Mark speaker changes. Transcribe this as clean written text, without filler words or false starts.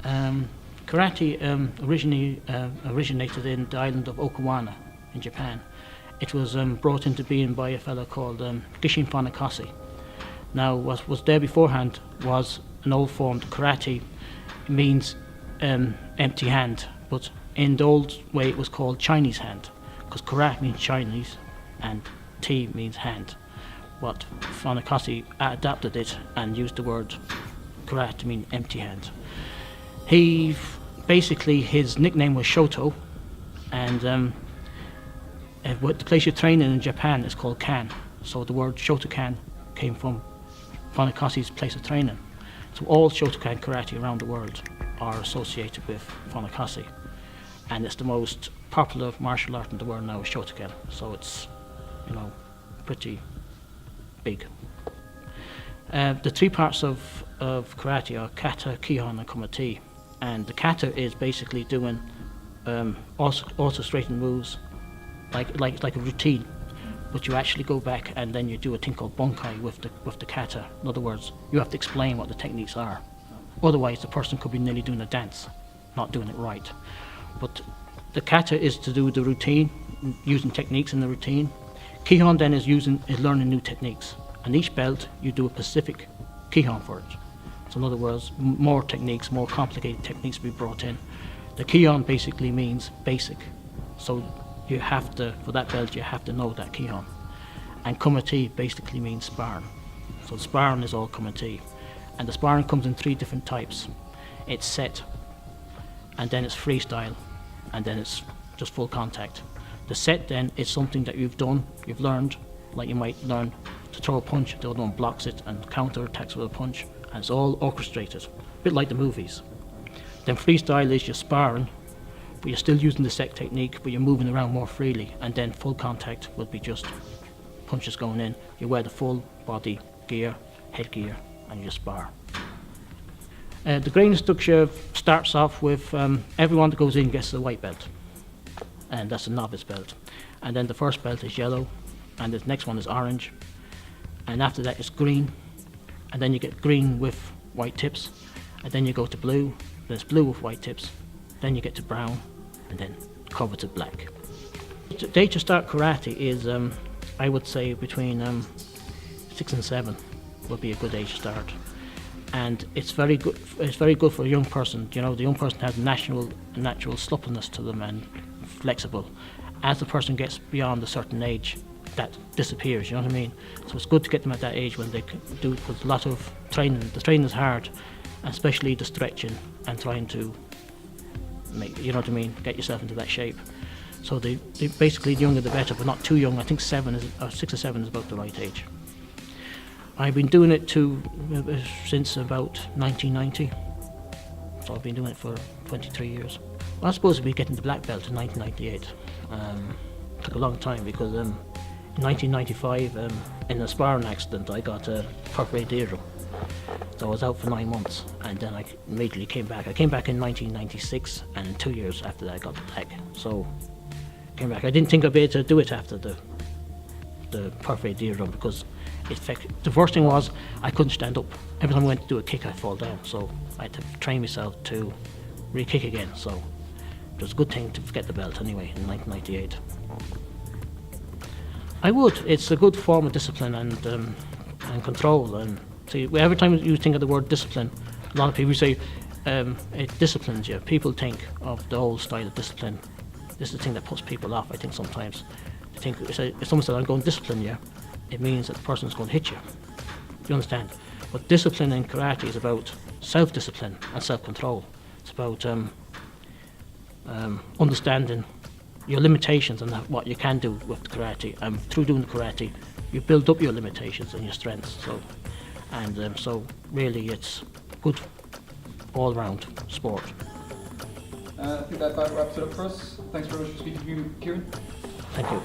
Speaker 1: Karate originally originated in the island of Okinawa in Japan. It was brought into being by a fellow called Gishin Funakoshi. Now, what was there beforehand was an old form. Karate means empty hand, but in the old way it was called Chinese hand, because karate means Chinese and ti means hand. But Funakoshi adapted it and used the word karate to mean empty hand. His nickname was Shoto, and the place you train in Japan is called Kan. So the word Shotokan came from Funakoshi's place of training. So all Shotokan karate around the world are associated with Funakoshi, and it's the most popular martial art in the world now is Shotokan. So it's, pretty big. The three parts of karate are kata, kihon, and kumite. And the kata is basically doing orchestrating moves like a routine, but you actually go back and then you do a thing called bunkai with the kata. In other words, you have to explain what the techniques are. Otherwise, the person could be nearly doing a dance, not doing it right. But the kata is to do the routine, using techniques in the routine. Kihon then is learning new techniques. And each belt, you do a specific kihon for it. So in other words, more techniques, more complicated techniques will be brought in. The kihon basically means basic. So you have to, for that belt, you have to know that kihon. And kumite basically means sparring. So sparring is all kumite. And the sparring comes in three different types. It's set, and then it's freestyle, and then it's just full contact. The set then is something that you've learned, like you might learn to throw a punch, the other one blocks it and counter attacks with a punch, and it's all orchestrated, a bit like the movies. Then freestyle is your sparring, but you're still using the set technique, but you're moving around more freely. And then full contact will be just punches going in. You wear the full body gear, headgear, and you spar. The grading structure starts off with everyone that goes in gets a white belt, and that's a novice belt. And then the first belt is yellow, and the next one is orange, and after that it's green, and then you get green with white tips, and then you go to blue, then it's blue with white tips, then you get to brown, and then cover to black. The age to start karate is, I would say, between 6 and 7 would be a good age to start. And it's very good. It's very good for a young person. The young person has natural suppleness to them and flexible. As the person gets beyond a certain age, that disappears. You know what I mean? So it's good to get them at that age when they can do, because a lot of training. The training is hard, especially the stretching and trying to make, get yourself into that shape. So they basically, the younger the better, but not too young. I think 6 or 7 is about the right age. I've been doing it since about 1990, so I've been doing it for 23 years. I was supposed to be getting the black belt in 1998. Took a long time because in 1995, in a sparring accident, I got a perforated eardrum. So I was out for 9 months, and then I immediately came back. I came back in 1996, and 2 years after that I got the black. So I came back. I didn't think I'd be able to do it after the perforated eardrum, because the first thing was I couldn't stand up. Every time I went to do a kick, I'd fall down. So I had to train myself to re-kick again. So it was a good thing to get the belt anyway in 1998. I would. It's a good form of discipline and control. And see, every time you think of the word discipline, a lot of people say it disciplines you. People think of the old style of discipline. This is the thing that puts people off, I think, sometimes. They think if someone said, I'm going to discipline you, it means that the person is going to hit you. Do you understand? But discipline in karate is about self-discipline and self-control. It's about understanding your limitations and what you can do with the karate. And through doing the karate, you build up your limitations and your strengths. So really, it's good all-round sport.
Speaker 2: I think that about wraps it up for us. Thanks very much for speaking to you, Kieren.
Speaker 1: Thank you.